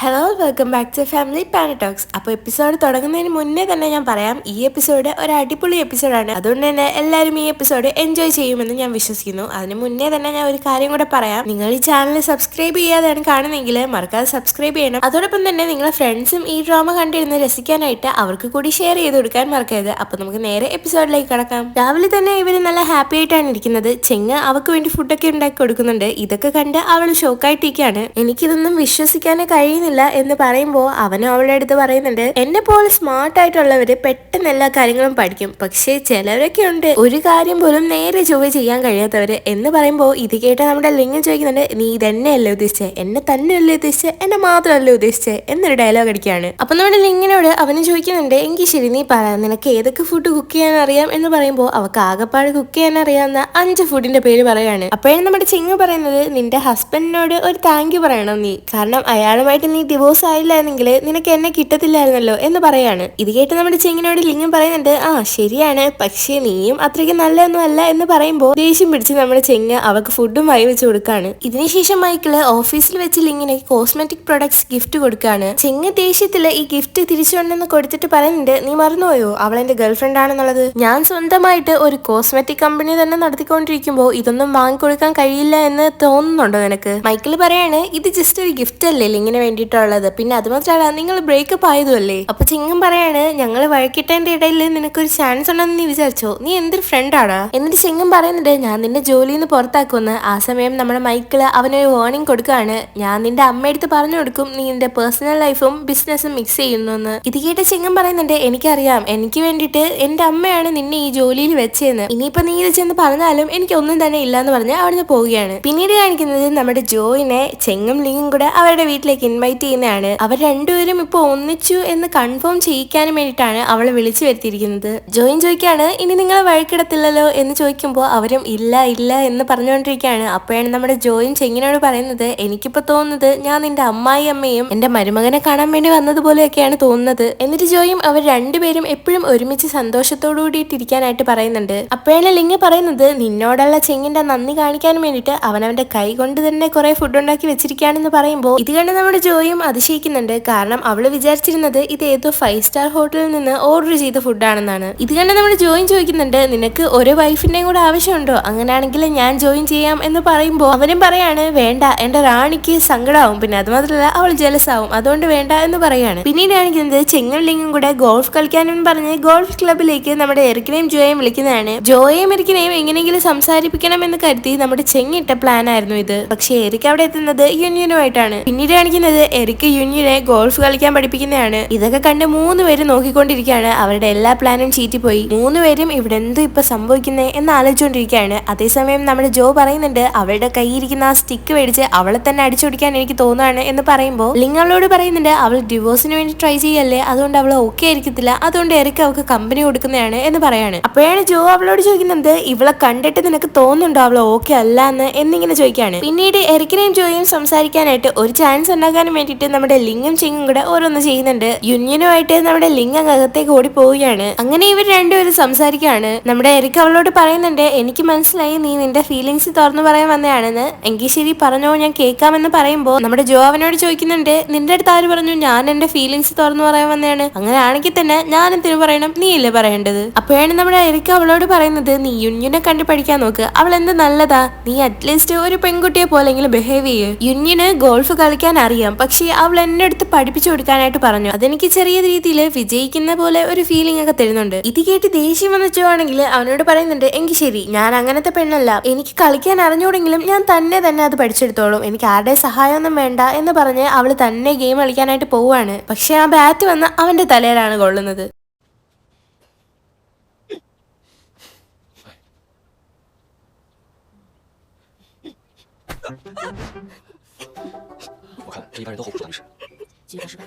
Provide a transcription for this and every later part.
Hello welcome back to family പാനറ്റോക്സ്. അപ്പോൾ episode തുടങ്ങുന്നതിന് മുന്നേ തന്നെ ഞാൻ പറയാം, ഈ എപ്പിസോഡ് ഒരു അടിപൊളി എപ്പിസോഡാണ്. അതുകൊണ്ട് തന്നെ എല്ലാവരും ഈ എപ്പിസോഡ് എൻജോയ് ചെയ്യുമെന്ന് ഞാൻ വിശ്വസിക്കുന്നു. അതിന് മുന്നേ തന്നെ ഞാൻ ഒരു കാര്യം കൂടെ പറയാം. നിങ്ങൾ ഈ ചാനൽ സബ്സ്ക്രൈബ് ചെയ്യാതെയാണ് കാണുന്നതെങ്കിൽ മറക്കാതെ സബ്സ്ക്രൈബ് ചെയ്യണം. അതോടൊപ്പം തന്നെ നിങ്ങളെ ഫ്രണ്ട്സും ഈ ഡ്രാമ കണ്ടിരുന്ന് രസിക്കാനായിട്ട് അവർക്ക് കൂടി ഷെയർ ചെയ്ത് കൊടുക്കാൻ മറക്കരുത്. അപ്പോൾ നമുക്ക് നേരെ എപ്പിസോഡിലേക്ക് കടക്കാം. രാവിലെ തന്നെ ഇവർ നല്ല ഹാപ്പി ആയിട്ടാണ് ഇരിക്കുന്നത്. ചെങ്ങ അവർക്ക് വേണ്ടി ഫുഡൊക്കെ ഉണ്ടാക്കി കൊടുക്കുന്നുണ്ട്. ഇതൊക്കെ കണ്ട് അവൾ ഷോക്കായിട്ടിരിക്കുകയാണ്. എനിക്കിതൊന്നും വിശ്വസിക്കാനേ കഴിയുന്നില്ല എന്ന് പറയുമ്പോൾ അവനും അവളുടെ അടുത്ത് പറയുന്നുണ്ട്, എന്നെ പോലെ സ്മാർട്ട് ആയിട്ടുള്ളവര് പെട്ടെന്ന് എല്ലാ കാര്യങ്ങളും പഠിക്കും, പക്ഷേ ചിലവരൊക്കെ ഉണ്ട് ഒരു കാര്യം പോലും നേരെ ചൊവ്വ ചെയ്യാൻ കഴിയാത്തവര് എന്ന് പറയുമ്പോൾ ഇത് കേട്ട നമ്മുടെ ലിംഗം ചോദിക്കുന്നുണ്ട്, നീ ഇതെന്നെയല്ലേ ഉദ്ദേശിച്ചേ, എന്നെ തന്നെയല്ലേ ഉദ്ദേശിച്ചേ, എന്നെ മാത്രമല്ലേ ഉദ്ദേശിച്ചേ എന്നൊരു ഡയലോഗ് അടിക്കുകയാണ്. അപ്പൊ നമ്മുടെ ലിംഗിനോട് അവന് ചോദിക്കുന്നുണ്ട്, എങ്കിൽ ശരി നീ പറ, നിനക്ക് ഏതൊക്കെ ഫുഡ് കുക്ക് ചെയ്യാൻ അറിയാം എന്ന് പറയുമ്പോൾ അവർക്ക് ആകെപ്പാട് കുക്ക് ചെയ്യാൻ അറിയാവുന്ന 5 ഫുഡിന്റെ പേര് പറയാണ്. അപ്പോഴാണ് നമ്മുടെ ചിങ്ങ പറയുന്നത്, നിന്റെ ഹസ്ബൻഡിനോട് ഒരു താങ്ക് യു പറയണം നീ, കാരണം അയാളുമായിട്ട് നീ ഡിവോഴ്സ് ആയില്ലായിരുന്നെങ്കിൽ നിനക്ക് എന്നെ കിട്ടത്തില്ലായിരുന്നല്ലോ എന്ന് പറയാണ്. ഇത് കേട്ട് നമ്മുടെ ചെങ്ങിനോട് ലിംഗം പറയുന്നുണ്ട്, ആ ശരിയാണ്, പക്ഷേ നീയും അത്രയ്ക്ക് നല്ലതൊന്നും അല്ല എന്ന് പറയുമ്പോൾ ദേഷ്യം പിടിച്ച് നമ്മുടെ ചെങ്ങ അവർക്ക് ഫുഡും വായി വെച്ച് കൊടുക്കാണ്. ഇതിനുശേഷം മൈക്കിള് ഓഫീസിൽ വെച്ച് ലിങ്ങിനെ കോസ്മെറ്റിക് പ്രൊഡക്ട്സ് ഗിഫ്റ്റ് കൊടുക്കാണ്. ചെങ്ങ ദേഷ്യത്തില് ഈ ഗിഫ്റ്റ് തിരിച്ചുകൊണ്ടെന്ന് കൊടുത്തിട്ട് പറയുന്നുണ്ട്, നീ മറന്നുപോയോ അവൾ എന്റെ ഗേൾഫ്രണ്ട് ആണെന്നുള്ളത്, ഞാൻ സ്വന്തമായിട്ട് ഒരു കോസ്മെറ്റിക് കമ്പനി തന്നെ നടത്തിക്കൊണ്ടിരിക്കുമ്പോൾ ഇതൊന്നും വാങ്ങിക്കൊടുക്കാൻ കഴിയില്ല എന്ന് തോന്നുന്നുണ്ടോ നിനക്ക്? മൈക്കിള് പറയാണ്, ഇത് ജസ്റ്റ് ഒരു ഗിഫ്റ്റ് അല്ലേ ലിങ്ങിന് വേണ്ടിയിട്ടുള്ളത്, പിന്നെ അത് മാത്രമല്ല നിങ്ങൾ ബ്രേക്കപ്പ് ആയതുമല്ലേ. അപ്പൊ ചിങ്ങം പറയാണ്, ഞങ്ങൾ വഴക്കിട്ടതിന്റെ ഇടയിൽ നിനക്കൊരു ചാൻസ് ഉണ്ടെന്ന് നീ വിചാരിച്ചോ, നീ എന്തൊരു ഫ്രണ്ടാടാ. എന്നിട്ട് ചിങ്ങം പറയുന്നുണ്ട്, ഞാൻ നിന്നെ ജോലിയിൽ നിന്ന് പുറത്താക്കുമെന്ന്. ആ സമയം നമ്മുടെ മൈക്കിള് അവനൊരു വാർണിംഗ് കൊടുക്കുകയാണ്, ഞാൻ നിന്റെ അമ്മയടുത്ത് പറഞ്ഞു കൊടുക്കും നീ നിന്റെ പേഴ്സണൽ ലൈഫും ബിസിനസ്സും മിക്സ് ചെയ്യുന്നു എന്ന്. ഇത് കേട്ട ചിങ്ങം പറയുന്നുണ്ട്, എനിക്കറിയാം, എനിക്ക് വേണ്ടിയിട്ട് എന്റെ അമ്മയാണ് നിന്നെ ഈ ജോലിയിൽ വെച്ചതെന്ന്, ഇനിയിപ്പോ നീ ഇത് ചെന്ന് പറഞ്ഞാലും എനിക്കൊന്നും തന്നെ ഇല്ലാന്ന് പറഞ്ഞ് അവിടുന്ന് പോവുകയാണ്. പിന്നീട് കാണിക്കുന്നത് നമ്മുടെ ജോയിനെ ചെങ്ങും ലിങ്ങും കൂടെ അവരുടെ വീട്ടിലേക്ക് ഇൻവൈറ്റ് ചെയ്യുന്നതാണ്. അവർ രണ്ടുപേരും ഇപ്പൊ ഒന്നിച്ചു എന്ന് കൺഫേം ചെയ്യിക്കാനും വേണ്ടിയിട്ടാണ് അവളെ വിളിച്ചു വരുത്തിയിരിക്കുന്നത്. ജോയിൻ ചോദിക്കാണ്, ഇനി നിങ്ങൾ വഴക്കിടത്തില്ലല്ലോ എന്ന് ചോദിക്കുമ്പോൾ അവരും ഇല്ല ഇല്ല എന്ന് പറഞ്ഞുകൊണ്ടിരിക്കുകയാണ്. അപ്പോഴാണ് നമ്മുടെ ജോയിൻ ചെങ്ങിനോട് പറയുന്നത്, എനിക്കിപ്പോ തോന്നുന്നത് ഞാൻ നിന്റെ അമ്മായി അമ്മയും എന്റെ മരുമകനെ കാണാൻ വേണ്ടി വന്നതുപോലെയൊക്കെയാണ് തോന്നുന്നത്. എന്നിട്ട് ജോയും അവർ രണ്ടുപേരും എപ്പോഴും ഒരുമിച്ച് സന്തോഷത്തോടു കൂടിയിട്ടിരിക്കാനായിട്ട് പറയുന്നുണ്ട്. അപ്പോഴാണ് ലിംഗ പറയുന്നത്, നിന്നോടുള്ള ചെങ്ങിന്റെ നന്ദി കാണിക്കാൻ വേണ്ടിയിട്ട് അവനവന്റെ കൈ കൊണ്ട് തന്നെ കുറെ ഫുഡ് ഉണ്ടാക്കി വെച്ചിരിക്കുകയാണെന്ന് പറയുമ്പോൾ ഇത് കണ്ട് നമ്മുടെ ജോയും അതിശയിക്കുന്നുണ്ട്. കാരണം അവള് വിചാരിച്ചിരുന്നത് ഇത് ഏതോ 5 സ്റ്റാർ ഹോട്ടലിൽ നിന്ന് ഓർഡർ ചെയ്ത ഫുഡാണെന്നാണ്. ഇത് കണ്ട് നമ്മുടെ ജോയിൻ ചോദിക്കുന്നുണ്ട്, നിനക്ക് ഒരു വൈഫിന്റെയും കൂടെ ആവശ്യമുണ്ടോ, അങ്ങനെയാണെങ്കിൽ ഞാൻ ജോയിൻ ചെയ്യാം എന്ന് പറയുമ്പോൾ അവനും പറയാണ്, വേണ്ട, എന്റെ റാണിക്ക് സങ്കടമാവും, പിന്നെ അത് മാത്രമല്ല അവൾ ജലസാവും, അതുകൊണ്ട് വേണ്ട എന്ന് പറയാണ്. പിന്നീട് കാണിക്കുന്നത് ചെങ്ങും ലിങ്ങും കൂടെ ഗോൾഫ് കളിക്കാനും പറഞ്ഞ് ഗോൾഫ് ക്ലബിലേക്ക് നമ്മുടെ എറിക്കിനെയും ജോയും വിളിക്കുന്നതാണ്. ജോയെയും എറിക്കിനെയും എങ്ങനെയെങ്കിലും സംസാരിപ്പിക്കണം എന്ന് കരുതി നമ്മുടെ ചെങ്ങിട്ട പ്ലാൻ ആയിരുന്നു ഇത്. പക്ഷെ എറിക്ക് അവിടെ എത്തുന്നത് യുന്യനുമായിട്ടാണ്. പിന്നീട് കാണിക്കുന്നത് എറിക്ക് യുന്യനെ ഗോൾഫ് കളിക്കാൻ പഠിപ്പിക്കുന്നതാണ്. ഇതൊക്കെ കണ്ട് 3 പേര് നോക്കിക്കൊണ്ടിരിക്കുകയാണ്. അവരുടെ എല്ലാ പ്ലാനും ചീറ്റിപ്പോയി. 3 പേരും ഇവിടെ എന്തോ ഇപ്പൊ സംഭവിക്കുന്നേ എന്ന് ആലോചിച്ചുകൊണ്ടിരിക്കുകയാണ്. അതേസമയം നമ്മുടെ ജോ പറയുന്നുണ്ട്, അവളുടെ കയ്യിരിക്കുന്ന ആ സ്റ്റിക്ക് മേടിച്ച് അവളെ തന്നെ അടിച്ചോടിക്കാൻ എനിക്ക് തോന്നുകയാണ് എന്ന് പറയുമ്പോൾ ലിങ് അവളോട് പറയുന്നുണ്ട്, അവൾ ഡിവോഴ്സിന് വേണ്ടി ട്രൈ ചെയ്യല്ലേ, അതുകൊണ്ട് അവൾ ഓക്കെ ആയിരിക്കത്തില്ല, അതുകൊണ്ട് എറിക്ക് അവൾക്ക് കമ്പനി കൊടുക്കുന്നതാണ് എന്ന് പറയാണ്. അപ്പോഴാണ് ജോ അവളോട് ചോദിക്കുന്നത്, ഇവളെ കണ്ടിട്ട് നിനക്ക് തോന്നുന്നുണ്ടോ അവൾ ഓക്കെ അല്ല എന്നിങ്ങനെ ചോദിക്കുകയാണ്. പിന്നീട് എറിക്കിനെയും ജോയും സംസാരിക്കാനായിട്ട് ഒരു ചാൻസ് ഉണ്ടാക്കാനും വേണ്ടിയിട്ട് നമ്മുടെ ലിംഗും ചിങ്ങും കൂടെ ഓരോന്ന് ചെയ്യുന്നുണ്ട്. യുന്യനുമായിട്ട് നമ്മുടെ ലിംഗം അകത്തേക്ക് ഓടി പോവുകയാണ്. അങ്ങനെ ഇവർ രണ്ടുപേരും സംസാരിക്കുകയാണ്. നമ്മുടെ എറിക്ക് അവളോട് പറയുന്നുണ്ട്, എനിക്ക് മനസ്സിലായി നീ നിന്റെ ഫീലിങ്സ് തുറന്നു പറയാൻ വന്നതാണെന്ന്, എങ്കിൽ ശരി പറഞ്ഞോ, ഞാൻ കേൾക്കാമെന്ന് പറയുമ്പോൾ നമ്മുടെ ജോ അവനോട് ചോദിക്കുന്നുണ്ട്, നിന്റെ അടുത്ത് ആര് പറഞ്ഞു ഞാൻ എന്റെ ഫീലിങ്സ് തുറന്നു പറയാൻ വന്നതാണ്, അങ്ങനെ ആണെങ്കിൽ തന്നെ ഞാൻ എന്തിനു പറയണം, നീ ഇല്ലേ പറയേണ്ടത്. അപ്പോഴാണ് നമ്മുടെ എറിക്ക് അവളോട് പറയുന്നത്, നീ യുന്യനെ കണ്ടു പഠിക്കാൻ നോക്ക്, അവൾ എന്ത് നല്ലതാ, നീ അറ്റ്ലീസ്റ്റ് ഒരു പെൺകുട്ടിയെ പോലെങ്കിലും ബിഹേവ് ചെയ്യ്. യുന്യന് ഗോൾഫ് കളിക്കാൻ അറിയാം, പക്ഷേ അവൾ എന്നെ അടുത്ത് പഠിപ്പിച്ചു കൊടുക്കാനായിട്ട് പറഞ്ഞു, അതെനിക്ക് ചെറിയ രീതിയിൽ വിജയിക്കുന്ന പോലെ ഒരു ഫീലിംഗ് ഒക്കെ തരുന്നുണ്ട്. ഇത് കേട്ട് ദേഷ്യം വന്നിട്ടാണെങ്കിൽ അവനോട് പറയുന്നുണ്ട്, എങ്കിൽ ശരി, ഞാൻ അങ്ങനത്തെ പെണ്ണല്ല, എനിക്ക് കളിക്കാൻ അറിഞ്ഞൂടെങ്കിലും ഞാൻ തന്നെ അത് പഠിച്ചെടുത്തോളും, എനിക്ക് ആരുടെ സഹായമൊന്നും വേണ്ട എന്ന് പറഞ്ഞ് അവള് തന്നെ ഗെയിം കളിക്കാനായിട്ട് പോവാണ്. പക്ഷെ ആ ബാറ്റ് വന്ന് അവന്റെ തലയിലാണ് കൊള്ളുന്നത്. 我看这一般人都 hold 不住的是。计划失败。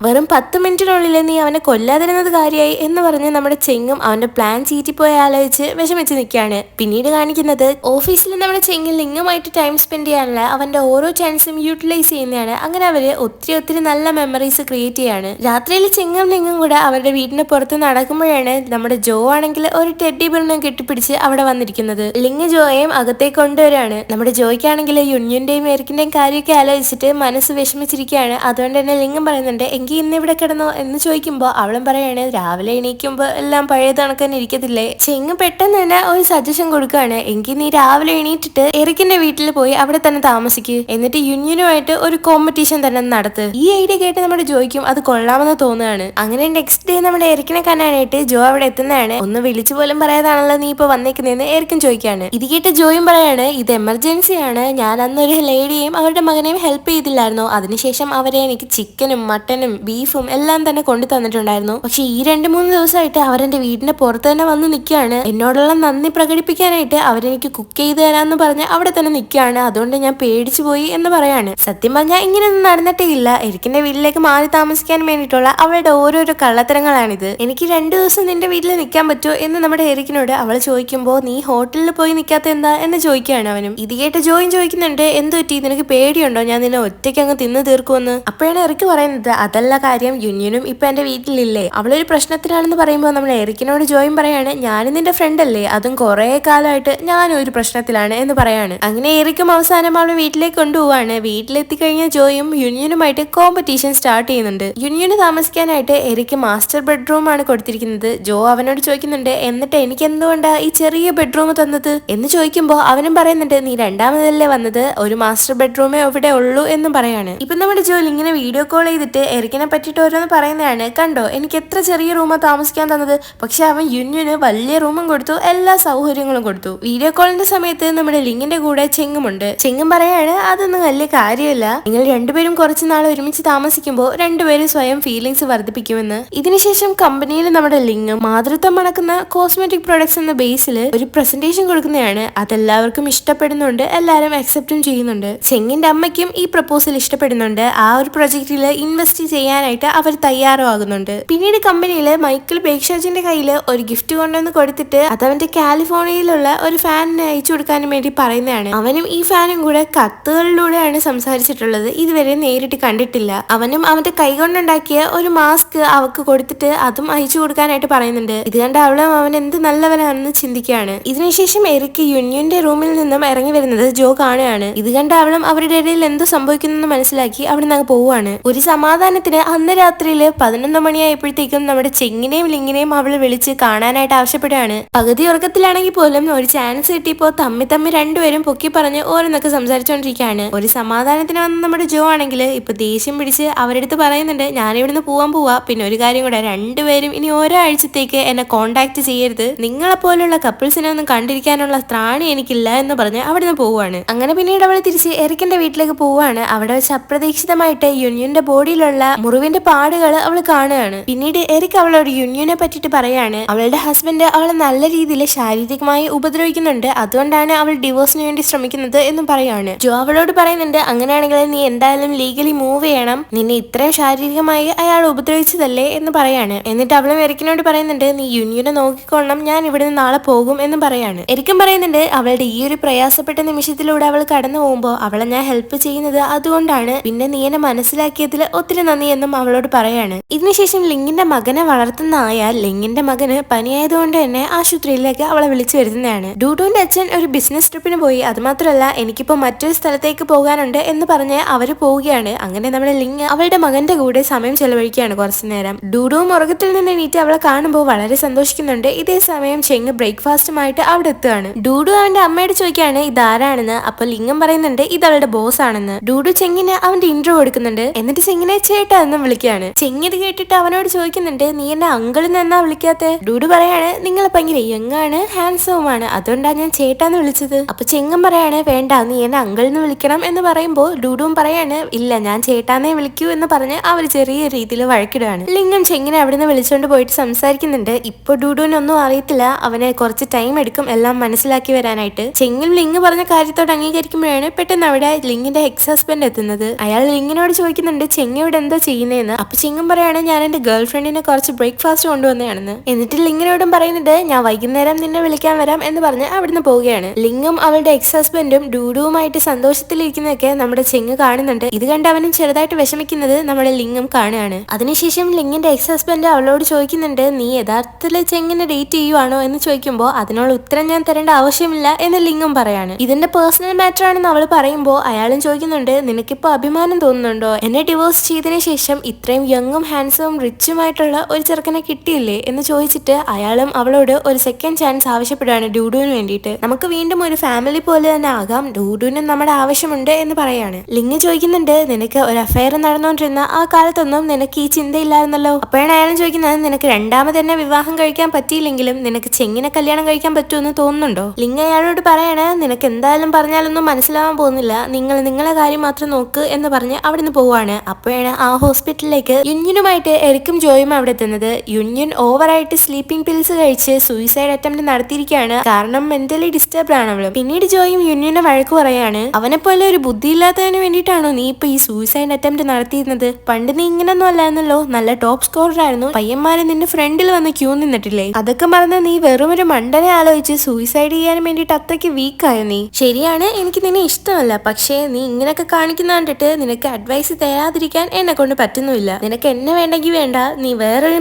വെറും 10 മിനിറ്റിനുള്ളിൽ നീ അവനെ കൊല്ലാതിരുന്നത് കാര്യമായി എന്ന് പറഞ്ഞ് നമ്മുടെ ചെങ്ങും അവന്റെ പ്ലാൻ ചീറ്റിപ്പോയി ആലോചിച്ച് വിഷമിച്ച് നിൽക്കുകയാണ്. പിന്നീട് കാണിക്കുന്നത് ഓഫീസിൽ നമ്മുടെ ചെങ്ങിൽ ലിംഗുമായിട്ട് ടൈം സ്പെൻഡ് ചെയ്യാനുള്ള അവന്റെ ഓരോ ചാൻസും യൂട്ടിലൈസ് ചെയ്യുന്നതാണ്. അങ്ങനെ അവര് ഒത്തിരി നല്ല മെമ്മറീസ് ക്രിയേറ്റ് ചെയ്യാണ്. രാത്രിയിൽ ചെങ്ങും ലിംഗും കൂടെ അവരുടെ വീടിന് പുറത്ത് നടക്കുമ്പോഴാണ് നമ്മുടെ ജോ ആണെങ്കിൽ ഒരു ടെഡ്ഡി ബിറിനെ കെട്ടിപ്പിടിച്ച് അവിടെ വന്നിരിക്കുന്നത്. ലിംഗ് ജോയെയും അകത്തേക്ക് കൊണ്ടുവരാണ്. നമ്മുടെ ജോയ്ക്കാണെങ്കിൽ യുന്യുന്റെയും എരിക്കിന്റെയും കാര്യമൊക്കെ ആലോചിച്ചിട്ട് മനസ്സ് വിഷമിച്ചിരിക്കുകയാണ്. അതുകൊണ്ട് തന്നെ ലിംഗം പറയുന്നുണ്ട് എങ്കിൽ ഇന്ന് ഇവിടെ കിടന്നോ എന്ന് ചോദിക്കുമ്പോൾ അവളും പറയാണ് രാവിലെ എണീക്കുമ്പോ എല്ലാം പഴയ കണക്കാൻ ഇരിക്കത്തില്ലേ. ചെങ്ങ് പെട്ടെന്ന് തന്നെ ഒരു സജഷൻ കൊടുക്കുകയാണ്, എങ്കിൽ നീ രാവിലെ എണീറ്റിട്ട് എറിക്കിന്റെ വീട്ടിൽ പോയി അവിടെ തന്നെ താമസിക്ക്, എന്നിട്ട് യുന്യുനുമായിട്ട് ഒരു കോമ്പറ്റീഷൻ തന്നെ നടത്ത്. ഈ ഐഡിയ കേട്ട് നമ്മുടെ ജോയ്ക്കും അത് കൊള്ളാമെന്ന് തോന്നുകയാണ്. അങ്ങനെ നെക്സ്റ്റ് ഡേ നമ്മുടെ എറിക്കിനെ കാണാനായിട്ട് ജോ അവിടെ എത്തുന്നതാണ്. ഒന്ന് വിളിച്ചു പോലും പറയാതാണല്ലോ നീ ഇപ്പൊ വന്നേക്കുന്നതെന്ന് എറിക്കും ചോദിക്കാണ്. ഇത് കേട്ട് ജോയും പറയാണ് ഇത് എമർജൻസി ആണ്, ഞാൻ അന്നൊരു ലേഡിയെയും അവരുടെ മകനെയും ഹെൽപ്പ് ചെയ്തില്ലായിരുന്നു, അതിനുശേഷം അവരെ എനിക്ക് ചിക്കനും മട്ടനും ബീഫും എല്ലാം തന്നെ കൊണ്ടു തന്നിട്ടുണ്ടായിരുന്നു. പക്ഷെ ഈ 2-3 ദിവസമായിട്ട് അവരെന്റെ വീടിന്റെ പുറത്ത് തന്നെ വന്ന് നിൽക്കുകയാണ്. എന്നോടുള്ള നന്ദി പ്രകടിപ്പിക്കാനായിട്ട് അവരെനിക്ക് കുക്ക് ചെയ്ത് തരാന്ന് പറഞ്ഞ് അവിടെ തന്നെ നിൽക്കുകയാണ്. അതുകൊണ്ട് ഞാൻ പേടിച്ചു പോയി എന്ന് പറയാണ്. സത്യം പറഞ്ഞാൽ ഇങ്ങനെയൊന്നും നടന്നിട്ടേ ഇല്ല. എരിക്കിന്റെ വീട്ടിലേക്ക് മാറി താമസിക്കാൻ വേണ്ടിയിട്ടുള്ള അവളുടെ ഓരോരോ കള്ളത്തരങ്ങളാണിത്. എനിക്ക് 2 ദിവസം നിന്റെ വീട്ടിൽ നിൽക്കാൻ പറ്റുമോ എന്ന് നമ്മുടെ എരിക്കിനോട് അവൾ ചോദിക്കുമ്പോൾ നീ ഹോട്ടലിൽ പോയി നിൽക്കാത്ത എന്താ എന്ന് ചോദിക്കുകയാണ് അവനും. ഇത് കേട്ട് ജോയും ചോദിക്കുന്നുണ്ട് എന്ത് പറ്റി, നിനക്ക് പേടിയുണ്ടോ ഞാൻ നിന്നെ ഒറ്റയ്ക്ക് അങ്ങ് തിന്നു തീർക്കുമെന്ന്. അപ്പോഴാണ് എറിക്ക് പറയുന്നത് അതല്ല കാര്യം, യുന്യനും ഇപ്പൊ എന്റെ വീട്ടിലില്ലേ, അവളൊരു പ്രശ്നത്തിലാണെന്ന് പറയുമ്പോൾ നമ്മൾ എറിക്കിനോട് ജോയും പറയാണ് ഞാനും നിന്റെ ഫ്രണ്ട് അല്ലേ, അതും കുറെ കാലമായിട്ട് ഞാനും ഒരു പ്രശ്നത്തിലാണ് എന്ന് പറയാണ്. അങ്ങനെ എറിക്കും അവസാനം അവളെ വീട്ടിലേക്ക് കൊണ്ടുപോവാണ്. വീട്ടിലെത്തിക്കഴിഞ്ഞ ജോയും യുന്യനുമായിട്ട് കോമ്പറ്റീഷൻ സ്റ്റാർട്ട് ചെയ്യുന്നുണ്ട്. യുന്യന് താമസിക്കാനായിട്ട് എറിക്ക് മാസ്റ്റർ ബെഡ്റൂം ആണ് കൊടുത്തിരിക്കുന്നത്. ജോ അവനോട് ചോദിക്കുന്നുണ്ട് എന്നിട്ട് എനിക്ക് എന്തുകൊണ്ടാ ഈ ചെറിയ ബെഡ്റൂം തന്നത് എന്ന് ചോദിക്കുമ്പോൾ അവനും പറയുന്നുണ്ട് നീ രണ്ടാമതല്ലേ വന്നത്, ഒരു മാസ്റ്റർ ബെഡ്റൂമേ ഇവിടെ ഉള്ളൂ എന്നും പറയാണ്. ഇപ്പൊ നമ്മുടെ ജോ ഇങ്ങനെ വീഡിയോ കോൾ ചെയ്തിട്ട് എറിക്കിനെ പറ്റിയിട്ട് ഓരോന്ന് പറയുന്നതാണ്. കണ്ടോ എനിക്ക് എത്ര ചെറിയ റൂമാ താമസിക്കാൻ തന്നത്, പക്ഷെ അവൻ യുന്യന് വലിയ റൂമും കൊടുത്തു, എല്ലാ സൗകര്യങ്ങളും കൊടുത്തു. വീഡിയോ കോളിന്റെ സമയത്ത് നമ്മുടെ ലിങ്ങിന്റെ കൂടെ ചെങ്ങുമുണ്ട്. ചെങ്ങും പറയാണ് അതൊന്നും വലിയ കാര്യമില്ല, നിങ്ങൾ രണ്ടുപേരും കുറച്ച് നാൾ ഒരുമിച്ച് താമസിക്കുമ്പോൾ രണ്ടുപേരും സ്വയം ഫീലിങ്സ് വർദ്ധിപ്പിക്കുമെന്ന്. ഇതിനുശേഷം കമ്പനിയിൽ നമ്മുടെ ലിംഗ് മാതൃത്വം മണക്കുന്ന കോസ്മെറ്റിക് പ്രൊഡക്ട്സ് എന്ന ബേസിൽ ഒരു പ്രസന്റേഷൻ കൊടുക്കുന്നതാണ്. അതെല്ലാവർക്കും ഇഷ്ടപ്പെടുന്നുണ്ട്, എല്ലാവരും അക്സെപ്റ്റും ചെയ്യുന്നുണ്ട്. ചെങ്ങിന്റെ അമ്മയ്ക്കും ഈ പ്രപ്പോസൽ ഇഷ്ടപ്പെടുന്നുണ്ട്. ആ ഒരു പ്രൊജക്റ്റിൽ ഇൻവെസ്റ്റ് ചെയ്യാനായിട്ട് അവർ തയ്യാറാകുന്നുണ്ട്. പിന്നീട് കമ്പനിയില് മൈക്കിൾ ബേക്ഷാജിന്റെ കയ്യിൽ ഒരു ഗിഫ്റ്റ് കൊണ്ടുവന്ന് കൊടുത്തിട്ട് അതവന്റെ കാലിഫോർണിയയിലുള്ള ഒരു ഫാനിനെ അയച്ചു കൊടുക്കാനും വേണ്ടി പറയുന്നതാണ്. അവനും ഈ ഫാനും കൂടെ കത്തുകളിലൂടെയാണ് സംസാരിച്ചിട്ടുള്ളത്, ഇതുവരെ നേരിട്ട് കണ്ടിട്ടില്ല. അവനും അവന്റെ കൈകൊണ്ടുണ്ടാക്കിയ ഒരു മാസ്ക് അവക്ക് കൊടുത്തിട്ട് അതും അയച്ചു കൊടുക്കാനായിട്ട് പറയുന്നുണ്ട്. ഇത് കണ്ട അവളും അവൻ എന്ത് നല്ലവനാണെന്ന് ചിന്തിക്കുകയാണ്. ഇതിനുശേഷം എറിക്ക് യുന്യന്റെ റൂമിൽ നിന്നും ഇറങ്ങി വരുന്നത് ജോ കാണുകയാണ്. ഇത് കണ്ട അവളും അവരുടെ ഇടയിൽ എന്തോ സംഭവിക്കുന്നു മനസ്സിലാക്കി അവിടെ നിന്ന് പോവാണ്. ഒരു സമാധാനത്തിന് അന്ന് രാത്രിയിൽ 11 മണിയായപ്പോഴത്തേക്കും നമ്മുടെ ചെങ്ങിനെയും ലിങ്ങിനെയും അവൾ വിളിച്ച് കാണാനായിട്ട് ആവശ്യപ്പെടുകയാണ്. പകുതി ഉറക്കത്തിലാണെങ്കിൽ പോലും ഒരു ചാൻസ് കിട്ടിയപ്പോ തമ്മി രണ്ടുപേരും പൊക്കി പറഞ്ഞ് ഓരോന്നൊക്കെ സംസാരിച്ചോണ്ടിരിക്കുകയാണ്. ഒരു സമാധാനത്തിന് വന്ന നമ്മുടെ ജോ ആണെങ്കിൽ ഇപ്പൊ ദേഷ്യം പിടിച്ച് അവരെടുത്ത് പറയുന്നുണ്ട് ഞാൻ ഇവിടുന്ന് പോവാ, പിന്നെ ഒരു കാര്യം കൂടെ, രണ്ടുപേരും ഇനി ഒരാഴ്ചത്തേക്ക് എന്നെ കോണ്ടാക്ട് ചെയ്യരുത്, നിങ്ങളെ പോലുള്ള കപ്പിൾസിനെ ഒന്നും കണ്ടിരിക്കാനുള്ള ത്രാണി എനിക്കില്ല എന്ന് പറഞ്ഞ് അവിടുന്ന് പോവാണ്. അങ്ങനെ പിന്നീട് അവൾ തിരിച്ച് എറിക്കിന്റെ വീട്ടിലേക്ക് പോവാണ്. അവിടെ വെച്ച് അപ്രതീക്ഷിതമായിട്ട് യുന്യന്റെ ബോഡിയിലുള്ള മുറിവിന്റെ പാടുകൾ അവൾ കാണുകയാണ്. പിന്നീട് എറിക്ക് അവളോട് യുന്യനെ പറ്റിട്ട് പറയാണ് അവളുടെ ഹസ്ബൻഡ് അവളെ നല്ല രീതിയിൽ ശാരീരികമായി ഉപദ്രവിക്കുന്നുണ്ട്, അതുകൊണ്ടാണ് അവൾ ഡിവോഴ്സിന് വേണ്ടി ശ്രമിക്കുന്നത് എന്നും പറയാണ്. ജോ അവളോട് പറയുന്നുണ്ട് അങ്ങനെയാണെങ്കിൽ നീ എന്തായാലും ലീഗലി മൂവ് ചെയ്യണം, നിന്നെ ഇത്രയും ശാരീരികമായി അയാൾ ഉപദ്രവിച്ചതല്ലേ എന്ന് പറയാണ്. എന്നിട്ട് അവളും എറിക്കിനോട് പറയുന്നുണ്ട് നീ യുന്യനെ നോക്കിക്കൊള്ളണം, ഞാൻ ഇവിടുന്ന് നാളെ പോകും എന്ന് പറയാണ്. എരിക്കും പറയുന്നുണ്ട് അവളുടെ ഈ ഒരു പ്രയാസപ്പെട്ട നിമിഷത്തിലൂടെ അവൾ കടന്നു പോകുമ്പോൾ അവളെ ഞാൻ ഹെൽപ്പ് ചെയ്യുന്നത് അതുകൊണ്ടാണ്, പിന്നെ നീ എന്നെ മനസ്സിലാക്കിയതിൽ ഒത്തിരി നന്ദി എന്നും അവളോട് പറയാണ്. ഇതിനുശേഷം ലിങ്ങിന്റെ മകനെ വളർത്തുന്ന ആയാൽ ലിങ്ങിന്റെ മകന് പനിയായതുകൊണ്ട് തന്നെ ആശുപത്രിയിലേക്ക് അവളെ വിളിച്ചു വരുന്നതാണ്. ഡൂഡുവിന്റെ അച്ഛൻ ഒരു ബിസിനസ് ട്രിപ്പിന് പോയി, അതുമാത്രമല്ല എനിക്കിപ്പോ മറ്റൊരു സ്ഥലത്തേക്ക് പോകാനുണ്ട് എന്ന് പറഞ്ഞ് അവര് പോവുകയാണ്. അങ്ങനെ നമ്മുടെ ലിങ് അവളുടെ മകന്റെ കൂടെ സമയം ചെലവഴിക്കുകയാണ് കുറച്ചു നേരം. ഡൂഡുവും ഉറക്കത്തിൽ നിന്ന് എണീറ്റ് അവളെ കാണുമ്പോൾ വളരെ സന്തോഷിക്കുന്നുണ്ട്. ഇതേ സമയം ചെങ്ങ് ബ്രേക്ക്ഫാസ്റ്റുമായിട്ട് അവിടെ എത്തുകയാണ്. ഡൂഡു അവന്റെ അമ്മയോട് ചോദിക്കുകയാണ് ഇതാരാണെന്ന്. അപ്പൊ ലിംഗം പറയുന്നുണ്ട് ഇത് അവളുടെ ബോസ് ആണെന്ന്. ഡൂഡു ചെങ്ങിന് അവന്റെ ഇൻട്രോ കൊടുക്കുന്നുണ്ട്. എന്നിട്ട് ചെങ്ങിനെ ചേട്ടാ എന്നും വിളിക്കുകയാണ്. ചെങ്ങിത് കേട്ടിട്ട് അവനോട് ചോദിക്കുന്നുണ്ട് നീ എന്നെ അങ്കിളിൽ നിന്നാ വിളിക്കാത്തെ. ഡൂഡു പറയാണ് നിങ്ങൾ ഭയങ്കര യങ്ങാണ്, ഹാൻഡ്സവുമാണ്, അതുകൊണ്ടാണ് ഞാൻ ചേട്ടാന്ന് വിളിച്ചത്. അപ്പൊ ചെങ്ങൻ പറയാണ് വേണ്ട നീ എന്നെ അങ്കിളിന്ന് വിളിക്കണം എന്ന് പറയുമ്പോൾ ഡൂഡുവും പറയാണ് ഇല്ല ഞാൻ ചേട്ടാന്നേ വിളിക്കൂ എന്ന് പറഞ്ഞ് അവർ ചെറിയ രീതിയിൽ വഴക്കിടുകയാണ്. ലിംഗം ചെങ്ങിനെ അവിടുന്ന് വിളിച്ചോണ്ട് പോയിട്ട് സംസാരിക്കുന്നുണ്ട്. ഇപ്പൊ ഡൂഡുവിനൊന്നും അറിയത്തില്ല, അവനെ കുറച്ച് ടൈം എടുക്കും എല്ലാം മനസ്സിലാക്കി വരാനായിട്ട്. ചെങ്ങും ലിംഗ് പറഞ്ഞ കാര്യത്തോട് അംഗീകരിക്കുമ്പോഴാണ് പെട്ടെന്ന് അവിടെ ലിംഗിന്റെ എക്സ് ഹസ്ബൻഡ് എത്തുന്നത്. അയാൾ ലിംഗിനോട് ചോദിക്കുന്നുണ്ട് ചെങ്ങയോട് എന്താ ചെയ്യുന്നതെന്ന്. അപ്പൊ ചിങ്ങം പറയാണ് ഞാൻ എന്റെ ഗേൾ ഫ്രണ്ടിനെ കുറച്ച് ബ്രേക്ക്ഫാസ്റ്റ് കൊണ്ടുവന്നതാണെന്ന്. എന്നിട്ട് ലിങ്ങിനോടും പറയുന്നുണ്ട് ഞാൻ വൈകുന്നേരം നിന്നെ വിളിക്കാൻ വരാം എന്ന് പറഞ്ഞ് അവിടുന്ന് പോവുകയാണ്. ലിങ്ങും അവളുടെ എക്സ് ഹസ്ബൻഡും ഡൂഡുവുമായിട്ട് സന്തോഷത്തിലിരിക്കുന്നതൊക്കെ നമ്മുടെ ചെങ്ങ് കാണുന്നുണ്ട്. ഇത് കണ്ട് അവനും ചെറുതായിട്ട് വിഷമിക്കുന്നത് നമ്മുടെ ലിങ്ങും കാണുകയാണ്. അതിനുശേഷം ലിങ്ങിന്റെ എക്സ് ഹസ്ബൻഡ് അവളോട് ചോദിക്കുന്നുണ്ട് നീ യഥാർത്ഥത്തിൽ ചെങ്ങിനെ ഡേറ്റ് ചെയ്യുവാണോ എന്ന് ചോദിക്കുമ്പോൾ അതിനുള്ള ഉത്തരം ഞാൻ തരേണ്ട ആവശ്യമില്ല എന്ന് ലിങ്ങും പറയാണ്. ഇതിന്റെ പേഴ്സണൽ മാറ്റർ ആണെന്ന് അവൾ പറയുമ്പോൾ അയാളും ചോദിക്കുന്നുണ്ട് നിനക്കിപ്പോ അഭിമാനം തോന്നുന്നുണ്ടോ എന്നെ ഡിവോഴ്സ് ചെയ്തതിനു ശേഷം ഇത്രയും യങ്ങും ഹാൻഡ്സവും റിച്ചുമായിട്ടുള്ള ഒരു ചെറുക്കനെ കിട്ടിയില്ലേ എന്ന് ചോദിച്ചിട്ട് അയാളും അവളോട് ഒരു സെക്കൻഡ് ചാൻസ് ആവശ്യപ്പെടുകയാണ് ഡൂഡുവിന് വേണ്ടിയിട്ട്. നമുക്ക് വീണ്ടും ഒരു ഫാമിലി പോലെ തന്നെ ആകാം, ഡൂഡുവിനും നമ്മുടെ ആവശ്യമുണ്ട് എന്ന് പറയാണ്. ലിങ് ചോദിക്കുന്നുണ്ട് നിനക്ക് ഒരു അഫയർ നടന്നുകൊണ്ടിരുന്ന ആ കാലത്തൊന്നും നിനക്ക് ഈ ചിന്തയില്ലായിരുന്നല്ലോ. അപ്പോഴാണ് അയാളും ചോദിക്കുന്നത് നിനക്ക് രണ്ടാമത് തന്നെ വിവാഹം കഴിക്കാൻ പറ്റിയില്ലെങ്കിലും നിനക്ക് ചെങ്ങിനെ കല്യാണം കഴിക്കാൻ പറ്റുമെന്ന് തോന്നുന്നുണ്ടോ? ലിങ് അയാളോട് പറയാണ് നിനക്ക് എന്തായാലും പറഞ്ഞാലൊന്നും മനസ്സിലാവാൻ പോകുന്നില്ല, നിങ്ങളെ കാര്യം മാത്രം നോക്ക് എന്ന് പറഞ്ഞ് അവിടുന്ന് പോവാണ്. അപ്പോഴാണ് ആ ഹോസ്പിറ്റലിലേക്ക് യുഞ്ഞിനുമായിട്ട് എറിക്കും ജോയും അവിടെ എത്തുന്നത്. യുഞ്ഞിൻ ഓവറായിട്ട് സ്ലീപ്പിംഗ് പിൽസ് കഴിച്ച് സൂയിസൈഡ് അറ്റംപ്റ്റ് നടത്തിയിരിക്കുകയാണ്. കാരണം മെന്റലി ഡിസ്റ്റർബ്ഡ് ആണ് അവള്. പിന്നീട് ജോയും യുഞ്ഞിനെ വഴക്ക് പറയാണ് അവനെ പോലെ ഒരു ബുദ്ധിയില്ലാത്തതിന് വേണ്ടിയിട്ടാണോ നീ ഇപ്പൊ ഈ സൂയിസൈഡ് അറ്റംപ്റ്റ് നടത്തിയിരുന്നത്? പണ്ട് നീ ഇങ്ങനൊന്നും അല്ലായിരുന്നല്ലോ, നല്ല ടോപ്പ് സ്കോറർ ആയിരുന്നു, പയ്യന്മാര് നിന്റെ ഫ്രണ്ടിൽ വന്ന് ക്യൂ നിന്നിട്ടില്ലേ? അതൊക്കെ മറന്ന് നീ വെറും ഒരു മണ്ടനെ ആലോചിച്ച് സൂയിസൈഡ് ചെയ്യാൻ വേണ്ടിയിട്ട് അത്രയ്ക്ക് വീക്കായോ നീ? ശരിയാണ് എനിക്ക് നിന്നെ ഇഷ്ടമല്ല, പക്ഷേ നീ ഇങ്ങനെയൊക്കെ കാണിക്കുന്ന കണ്ടിട്ട് നിനക്ക് അഡ്വൈസ് തരാതിരിക്കാൻ എന്നെ കൊണ്ട് പറ്റുന്നില്ല. നിനക്ക് എന്നെ വേണ്ടെങ്കിൽ വേണ്ട, നീ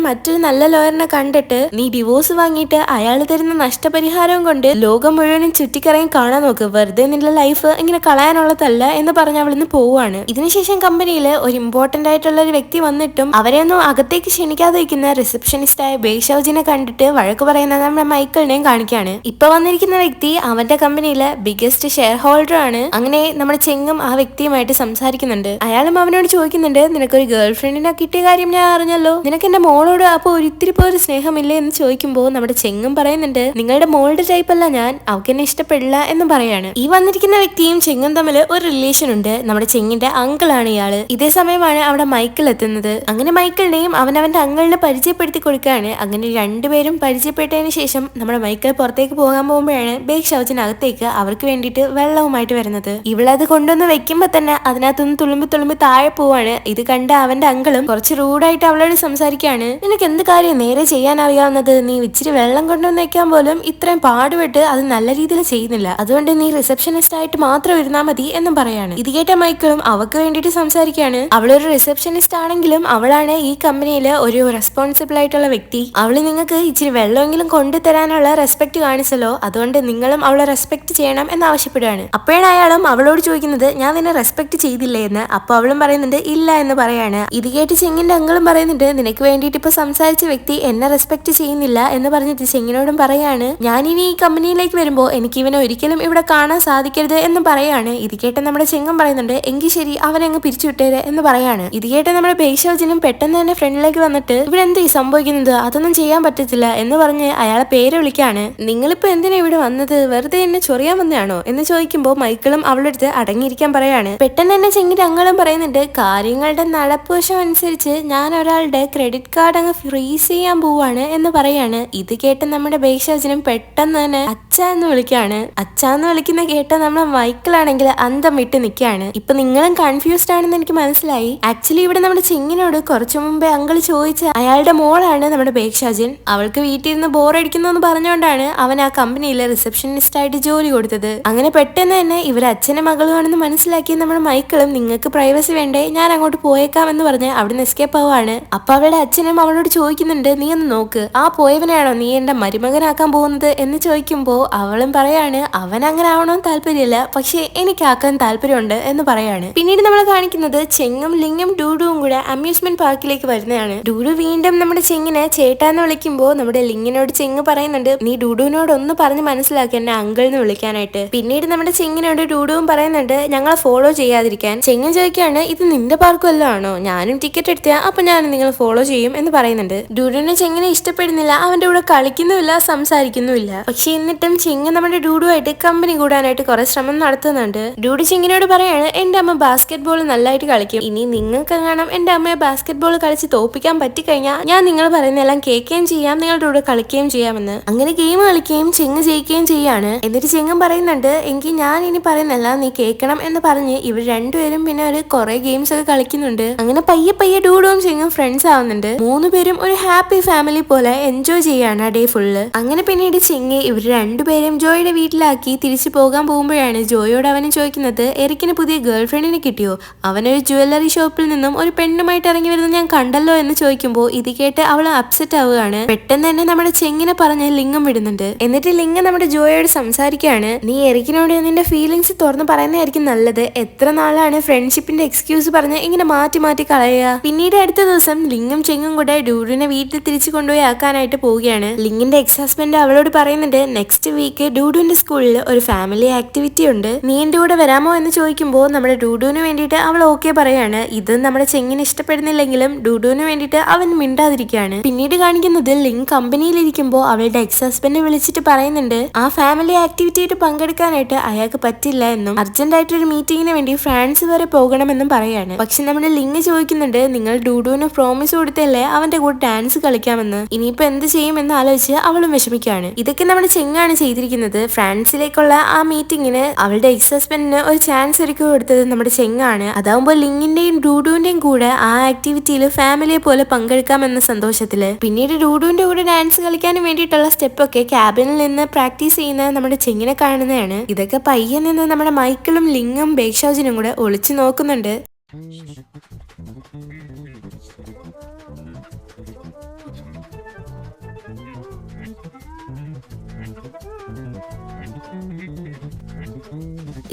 മറ്റൊരു നല്ല ലോയറിനെ കണ്ടിട്ട് നീ ഡിവോഴ്സ് വാങ്ങിയിട്ട് അയാൾ തരുന്ന നഷ്ടപരിഹാരം കൊണ്ട് ലോകം മുഴുവനും ചുറ്റിക്കറങ്ങി കാണാൻ നോക്ക്, വെറുതെ നിന്റെ ലൈഫ് ഇങ്ങനെ കളയാനുള്ളതല്ല എന്ന് പറഞ്ഞ് അവളിന്ന് പോവാണ്. ഇതിനുശേഷം കമ്പനിയിൽ ഒരു ഇമ്പോർട്ടന്റ് ആയിട്ടുള്ള ഒരു വ്യക്തി വന്നിട്ടും അവരെയൊന്നും അകത്തേക്ക് ക്ഷണിക്കാതെ വയ്ക്കുന്ന റിസപ്ഷനിസ്റ്റായ ബേഷൌജിനെ കണ്ടിട്ട് വഴക്ക് പറയുന്ന നമ്മുടെ മൈക്കിളിനെയും കാണിക്കാണ്. ഇപ്പൊ വന്നിരിക്കുന്ന വ്യക്തി അവന്റെ കമ്പനിയിലെ ബിഗസ്റ്റ് ഷെയർ ഹോൾഡർ ആണ്. അങ്ങനെ നമ്മുടെ ചെങ്ങും ആ വ്യക്തിയുമായിട്ട് സംസാരിക്കുന്നുണ്ട്. അയാളും അവനോട് ചോദിക്കുന്നുണ്ട് നിനക്കൊരു ഗേൾ ഫ്രണ്ടിനെ കിട്ടിയ കാര്യം ഞാൻ അറിഞ്ഞല്ലോ, നിനക്ക് എന്റെ മോളോട് അപ്പൊ ഒരിത്തിരി പോലും സ്നേഹമില്ലേ എന്ന് ചോദിക്കുമ്പോൾ നമ്മുടെ ചെങ്ങും പറയുന്നുണ്ട് നിങ്ങളുടെ മോളുടെ ടൈപ്പ് അല്ല ഞാൻ, അവൾക്ക് എന്നെ ഇഷ്ടപ്പെടില്ല എന്ന് പറയാണ്. ഈ വന്നിരിക്കുന്ന വ്യക്തിയും ചെങ്ങും തമ്മിൽ ഒരു റിലേഷൻ ഉണ്ട്. നമ്മുടെ ചെങ്ങിന്റെ അങ്കിളാണ് ഇയാള്. ഇതേ സമയമാണ് അവിടെ മൈക്കിൾ എത്തുന്നത്. അങ്ങനെ മൈക്കിളിനെയും അവന്റെ അങ്കിളിനെ പരിചയപ്പെടുത്തി കൊടുക്കുകയാണ്. അങ്ങനെ രണ്ടുപേരും പരിചയപ്പെട്ടതിന് ശേഷം നമ്മുടെ മൈക്കിൾ പുറത്തേക്ക് പോകാൻ പോകുമ്പോഴാണ് ബേഷൌജിനകത്തേക്ക് അവർക്ക് വേണ്ടിയിട്ട് വെള്ളവുമായിട്ട് വരുന്നത്. ഇവളത് കൊണ്ടുവന്ന് വെക്കുമ്പോ തന്നെ അതിനകത്തൊന്ന് തുളുമ്പി താഴെ പോവാണ്. ഇത് കണ്ട അവന്റെ അങ്കിളും കുറച്ച് റൂഡായിട്ട് അവളോട് സംസാരിക്കുകയാണ് നിനക്ക് എന്ത് കാര്യം നേരെ ചെയ്യാൻ അറിയാവുന്നത്, നീ ഇച്ചിരി വെള്ളം കൊണ്ടുവന്ന് വെക്കാൻ പോലും ഇത്രയും പാടുപെട്ട് അത് നല്ല രീതിയിൽ ചെയ്യുന്നില്ല, അതുകൊണ്ട് നീ റിസപ്ഷനിസ്റ്റ് ആയിട്ട് മാത്രം ഇരുന്നാൽ മതി എന്നും പറയാണ്. ഇത് കേട്ട മൈക്കിളും അവക്ക് വേണ്ടിയിട്ട് സംസാരിക്കുകയാണ്. അവളൊരു റിസപ്ഷനിസ്റ്റ് ആണെങ്കിലും അവളാണ് ഈ കമ്പനിയിലെ ഒരു റെസ്പോൺസിബിൾ ആയിട്ടുള്ള വ്യക്തി, അവള് നിങ്ങൾക്ക് ഇച്ചിരി വെള്ളമെങ്കിലും കൊണ്ടുതരാനുള്ള റെസ്പെക്ട് കാണിച്ചല്ലോ, അതുകൊണ്ട് നിങ്ങളും അവളെ റെസ്പെക്ട് ചെയ്യണം എന്ന് ആവശ്യപ്പെടുകയാണ്. അപ്പോഴാണ് അയാളും അവളോട് ചോദിക്കുന്നത് ഞാൻ നിന്നെ റെസ്പെക്ട് ചെയ്തില്ലേ എന്ന്. അപ്പൊ അവളും പറയുന്നുണ്ട് ഇല്ല എന്ന് പറയാണ്. ഇത് കേട്ട് ചെങ്ങിന്റെ അങ്കിളും പറയുന്നുണ്ട് നിനക്ക് വേണ്ടിയിട്ട് ഇപ്പൊ സംസാരിച്ച വ്യക്തി എന്നെ റെസ്പെക്ട് ചെയ്യുന്നില്ല എന്ന് പറഞ്ഞിട്ട് ചെങ്ങിനോടും പറയാണ് ഞാൻ ഇനി ഈ കമ്പനിയിലേക്ക് വരുമ്പോ എനിക്ക് ഇവനെ ഒരിക്കലും ഇവിടെ കാണാൻ സാധിക്കരുത് എന്ന് പറയാണ്. ഇത് കേട്ട് നമ്മുടെ ചെങ്ങം പറയുന്നുണ്ട് എങ്കിൽ ശരി അവനെ അങ്ങ് പിരിച്ചുവിട്ടേര് എന്ന് പറയാണ്. ഇത് കേട്ട് നമ്മുടെ ബേഷൌജിനും പെട്ടെന്ന് തന്നെ ഫ്രണ്ടിലേക്ക് വന്നിട്ട് ഇവിടെ എന്താ ഈ സംഭവിക്കുന്നത്, അതൊന്നും ചെയ്യാൻ പറ്റത്തില്ല എന്ന് പറഞ്ഞ് അയാളെ പേര് വിളിക്കാണ്. നിങ്ങളിപ്പോ എന്തിനാ ഇവിടെ വന്നത്, വെറുതെ എന്നെ ചൊറിയാൻ വന്നതാണോ എന്ന് ചോദിക്കുമ്പോൾ മൈക്കിളും അവളുടെ അടുത്ത് അടങ്ങിയിരിക്കാൻ പറയാണ്. പെട്ടെന്ന് തന്നെ ചെങ്ങിന്റെ അങ്ങളും പറയുന്നുണ്ട് കാര്യങ്ങളുടെ നടപ്പുവശം അനുസരിച്ച് ഞാൻ ഒരാളുടെ ക്രെഡിറ്റ് കാർഡ് അങ്ങ് ഫ്രീസ് ചെയ്യാൻ പോവാണ് എന്ന് പറയാണ്. ഇത് കേട്ട് നമ്മുടെ ബേഷൌജിനും പെട്ടെന്ന് തന്നെ അച്ഛ എന്ന് വിളിക്കാണ്. അച്ഛ എന്ന് വിളിക്കുന്ന കേട്ട നമ്മളെ മൈക്കിളാണെങ്കിൽ അന്തം വിട്ട് നിൽക്കുകയാണ്. ഇപ്പൊ നിങ്ങളും കൺഫ്യൂസ്ഡ് ആണെന്ന് എനിക്ക് മനസ്സിലായി. ആക്ച്വലി ഇവിടെ നമ്മുടെ ചെങ്ങിനോട് കുറച്ചു മുമ്പേ അങ്കിൾ ചോദിച്ച അയാളുടെ മോളാണ് നമ്മുടെ ബേഷൌജിൻ. അവൾക്ക് വീട്ടിൽ നിന്ന് ബോറടിക്കുന്നു എന്ന് പറഞ്ഞുകൊണ്ടാണ് അവൻ ആ കമ്പനിയിലെ റിസപ്ഷനിസ്റ്റ് ആയിട്ട് ജോലി കൊടുത്തത്. അങ്ങനെ പെട്ടെന്ന് തന്നെ ഇവർ അച്ഛനും മകളുമാണെന്ന് മനസ്സിലാക്കി നമ്മുടെ മൈക്കിളും നിങ്ങൾക്ക് പ്രൈവസി വേണ്ടേ ഞാൻ അങ്ങോട്ട് പോയേക്കാം എന്ന് പറഞ്ഞ് അവിടുന്ന് എസ്കേപ്പ് ആവാണ്. അപ്പൊ അവളുടെ അച്ഛനും അവളോട് ചോദിക്കുന്നുണ്ട് നീ ഒന്ന് നോക്ക്, ആ പോയവനാണോ നീ എന്റെ മരുമകനാക്കാൻ പോകുന്നത് എന്ന് ചോദിക്കുമ്പോ അവളും പറയാണ് അവൻ അങ്ങനെ ആവണമെന്ന് താല്പര്യമില്ല, പക്ഷെ എനിക്കാക്കാൻ താല്പര്യമുണ്ട് എന്ന് പറയാണ്. പിന്നീട് നമ്മൾ കാണിക്കുന്നത് ചെങ്ങും ലിങ്ങും ഡൂഡുവും കൂടെ അമ്യൂസ്മെന്റ് പാർക്കിലേക്ക് വരുന്നതാണ്. ഡൂഡു വീണ്ടും നമ്മുടെ ചെങ്ങിനെ ചേട്ടാന്ന് വിളിക്കുമ്പോൾ നമ്മുടെ ലിങ്ങിനോട് ചെങ്ങ് പറയുന്നുണ്ട് നീ ഡൂഡുവിനോട് ഒന്ന് പറഞ്ഞ് മനസ്സിലാക്കി എന്നെ അങ്കിൾ എന്ന് വിളിക്കാനായിട്ട്. പിന്നീട് നമ്മുടെ ചെങ്ങിനോട് ഡൂഡുവും പറയുന്നുണ്ട് ഞങ്ങളെ ഫോളോ ചെയ്യാതിരിക്കാൻ. ചെങ്ങൻ ചോദിക്കുകയാണ് ഇത് നിന്റെ പാർക്ക് വല്ലതും ആണോ, ഞാനും ടിക്കറ്റ് എടുത്താ അപ്പൊ ഞാനും നിങ്ങൾ ഫോളോ ചെയ്യും എന്ന് പറയുന്നുണ്ട്. ഡൂഡുവിനെ ചെങ്ങിനെ ഇഷ്ടപ്പെടുന്നില്ല, അവന്റെ കൂടെ കളിക്കുന്നുമില്ല സംസാരിക്കുന്നുമില്ല. പക്ഷെ എന്നിട്ടും ചിങ്ങ നമ്മുടെ ഡൂഡുമായിട്ട് കമ്പനി കൂടാനായിട്ട് കുറെ ശ്രമം നടത്തുന്നുണ്ട്. ഡൂഡു ചിങ്ങിനോട് പറയാണ്, എന്റെ അമ്മ ബാസ്കറ്റ് ബോൾ നല്ലതായിട്ട് കളിക്കും, ഇനി നിങ്ങൾക്ക് കാണാം എന്റെ അമ്മയെ ബാസ്കറ്റ് ബോൾ കളിച്ച് തോപ്പിക്കാൻ പറ്റിക്കഴിഞ്ഞാൽ ഞാൻ നിങ്ങൾ പറയുന്നതെല്ലാം കേൾക്കുകയും ചെയ്യാം, നിങ്ങളുടെ കൂടെ കളിക്കുകയും ചെയ്യാമെന്ന്. അങ്ങനെ ഗെയിം കളിക്കുകയും ചിങ്ങ് ജയിക്കുകയും ചെയ്യാണ്. എന്നിട്ട് ചിങ്ങം പറയുന്നുണ്ട്, എങ്കിൽ ഞാൻ ഇനി പറയുന്നല്ല നീ കേൾക്കണം എന്ന് പറഞ്ഞ് ഇവർ രണ്ടുപേരും പിന്നെ ഒരു കുറെ ഗെയിംസ് ഒക്കെ കളിക്കുന്നുണ്ട്. അങ്ങനെ പയ്യെ പയ്യെ ഡൂഡുവും ചിങ്ങും ഫ്രണ്ട്സ് ആവുന്നുണ്ട്. മൂന്നുപേരും ഒരു ഹാപ്പി ഫാമിലി പോലെ എൻജോയ് ചെയ്യാണ് ഡേ ഫുള്ള്. അങ്ങനെ പിന്നീട് ചിങ്ങി ഇവർ രണ്ടുപേരും ജോയുടെ വീട്ടിലാക്കി തിരിച്ചു പോകാൻ പോകുമ്പോഴാണ് ജോയോട് അവന് ചോദിക്കുന്നത്, എറിക്കിന് പുതിയ ഗേൾ ഫ്രണ്ടിനെ കിട്ടിയോ? അവനൊരു ജ്വല്ലറി ഷോപ്പിൽ നിന്നും ഒരു പെണ്ണുമായിട്ട് ഇറങ്ങി വരുന്നത് ഞാൻ കണ്ടല്ലോ എന്ന് ചോദിക്കുമ്പോൾ ഇത് കേട്ട് അവൾ അപ്സെറ്റ് ആവുകയാണ്. പെട്ടെന്ന് തന്നെ നമ്മുടെ ചെങ്ങിനെ പറഞ്ഞ് ലിംഗം വിടുന്നുണ്ട്. എന്നിട്ട് ലിംഗം നമ്മുടെ ജോയോട് സംസാരിക്കുകയാണ്, നീ എറിക്കിനോട് നിന്റെ ഫീലിങ്സ് തുറന്ന് പറയുന്നതായിരിക്കും നല്ലത്. എത്ര നാളാണ് ഫ്രണ്ട്ഷിപ്പിന്റെ എക്സ്ക്യൂസ് പറഞ്ഞ് ഇങ്ങനെ മാറ്റി മാറ്റി കളയുക? പിന്നീട് അടുത്ത ദിവസം ലിംഗും ചെങ്ങും കൂടെ ഡൂഡുവിനെ വീട്ടിൽ തിരിച്ചു കൊണ്ടുപോയി ആക്കാനായിട്ട് പോവുകയാണ്. ലിംഗിന്റെ എക്സ് ഹസ്ബൻഡ് അവളോട് പറയുന്നുണ്ട്, നെക്സ്റ്റ് വീക്ക് ഡൂഡുവിന്റെ സ്കൂളിൽ ഒരു ഫാമിലി ആക്ടിവിറ്റി ഉണ്ട്, നീ എന്റെ കൂടെ വരാമോ എന്ന് ചോദിക്കുമ്പോൾ നമ്മുടെ ഡൂഡുവിന് വേണ്ടിയിട്ട് അവൾ ഓക്കെ പറയാണ്. ഇത് നമ്മുടെ ചെങ്ങിന് ഇഷ്ടപ്പെടുന്നില്ലെങ്കിലും ഡൂഡുവിന് വേണ്ടിയിട്ട് അവൻ മിണ്ടാതിരിക്കുകയാണ്. പിന്നീട് കാണിക്കുന്നത് ലിങ്ക് കമ്പനിയിലിരിക്കുമ്പോൾ അവളുടെ എക്സ് ഹസ്ബൻഡ് വിളിച്ചിട്ട് പറയുന്നുണ്ട്, ആ ഫാമിലി ആക്ടിവിറ്റിയായിട്ട് പങ്കെടുക്കാനായിട്ട് അയാൾക്ക് പറ്റില്ല എന്നും അർജന്റായിട്ട് ഒരു മീറ്റിംഗിന് വേണ്ടി ഫ്രാൻസ് വരെ പോകണമെന്നും പറയാണ്. പക്ഷെ നമ്മുടെ ലിങ്ക് ചോദിക്കുന്നുണ്ട്, നിങ്ങൾ ഡൂഡുവിന് പ്രോമിസ് കൊടുത്തല്ലേ അവന്റെ കൂടെ ഡാൻസ് കളിക്കാമെന്ന്, ഇനിയിപ്പോ എന്ത് ചെയ്യുമെന്ന് ആലോചിച്ച് അവളും വിഷമിക്കുകയാണ്. ഇതൊക്കെ നമ്മുടെ ചെങ്ങാണ് ചെയ്തിരിക്കുന്നത്. ഫ്രാൻസിലേക്കുള്ള ആ മീറ്റിംഗിന് അവളുടെ എക്സ് ഹസ്ബൻഡിന് ഒരു ചാൻസ് ഒരുക്കി കൊടുത്തത് നമ്മുടെ ചെങ്ങാണ്. അതാവുമ്പോൾ ലിങ്ങിന്റെയും ഡൂഡുവിന്റെയും കൂടെ ആ ആക്ടിവിറ്റിയിൽ ഫാമിലിയെ പോലെ പങ്കെടുക്കാമെന്ന സന്തോഷത്തില്. പിന്നീട് ഡൂഡുവിന്റെ കൂടെ ഡാൻസ് കളിക്കാനും വേണ്ടിയിട്ടുള്ള സ്റ്റെപ്പൊക്കെ ക്യാബിനിൽ നിന്ന് പ്രാക്ടീസ് ചെയ്യുന്ന നമ്മുടെ ചെങ്ങിനെ കാണുന്നതാണ്. ഇതൊക്കെ പയ്യെ നിന്ന് നമ്മുടെ മൈക്കിളും ലിങ്ങും ബേക്ഷാജിനും കൂടെ ഒളിച്ചു നോക്കുന്നുണ്ട്.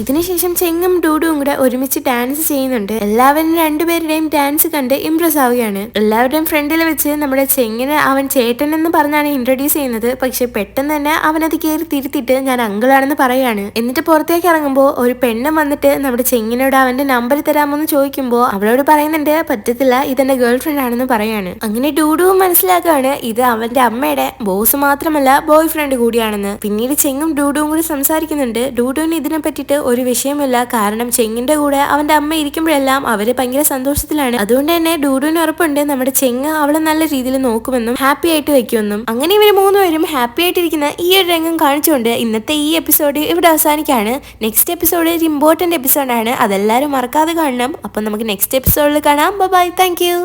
ഇതിനുശേഷം ചെങ്ങും ഡൂഡുവും കൂടെ ഒരുമിച്ച് ഡാൻസ് ചെയ്യുന്നുണ്ട്. എല്ലാവരും രണ്ടുപേരുടെയും ഡാൻസ് കണ്ട് ഇംപ്രസ് ആവുകയാണ്. എല്ലാവരുടെയും ഫ്രണ്ടിൽ വെച്ച് നമ്മുടെ ചെങ്ങിനെ അവൻ ചേട്ടൻ എന്ന് പറഞ്ഞാണ് ഇൻട്രൊഡ്യൂസ് ചെയ്യുന്നത്. പക്ഷെ പെട്ടെന്ന് തന്നെ അവനത് കയറി തിരുത്തിട്ട് ഞാൻ അങ്കിളാണെന്ന് പറയാണ്. എന്നിട്ട് പുറത്തേക്ക് ഇറങ്ങുമ്പോൾ ഒരു പെണ്ണ് വന്നിട്ട് നമ്മുടെ ചെങ്ങിനോട് അവന്റെ നമ്പർ തരാമോന്ന് ചോദിക്കുമ്പോൾ അവളോട് പറയുന്നുണ്ട്, പറ്റത്തില്ല, ഇതെന്റെ ഗേൾ ഫ്രണ്ട് ആണെന്ന് പറയാണ്. അങ്ങനെ ഡൂഡുവും മനസ്സിലാക്കുകയാണ് ഇത് അവന്റെ അമ്മയുടെ ബോസ് മാത്രമല്ല ബോയ് ഫ്രണ്ട് കൂടിയാണെന്ന്. പിന്നീട് ചെങ്ങും ഡൂഡുവും കൂടി സംസാരിക്കുന്നുണ്ട്. ഡൂഡുവിന് ഇതിനെ പറ്റിയിട്ട് ഒരു വിഷയമില്ല, കാരണം ചെങ്ങിന്റെ കൂടെ അവന്റെ അമ്മ ഇരിക്കുമ്പോഴെല്ലാം അവര് ഭയങ്കര സന്തോഷത്തിലാണ്. അതുകൊണ്ട് തന്നെ ഡൂഡുവിന് ഉറപ്പുണ്ട് നമ്മുടെ ചെങ്ങ അവളെ നല്ല രീതിയിൽ നോക്കുമെന്നും ഹാപ്പി ആയിട്ട് വെക്കുമെന്നും. അങ്ങനെ ഇവര് മൂന്നുപേരും ഹാപ്പി ആയിട്ടിരിക്കുന്ന ഈ ഒരു രംഗം കാണിച്ചുകൊണ്ട് ഇന്നത്തെ ഈ എപ്പിസോഡ് ഇവിടെ അവസാനിക്കാണ്. നെക്സ്റ്റ് എപ്പിസോഡ് ഒരു ഇമ്പോർട്ടന്റ് എപ്പിസോഡാണ്, അതെല്ലാവരും മറക്കാതെ കാണണം. അപ്പൊ നമുക്ക് നെക്സ്റ്റ് എപ്പിസോഡിൽ കാണാം. Bye, thank U.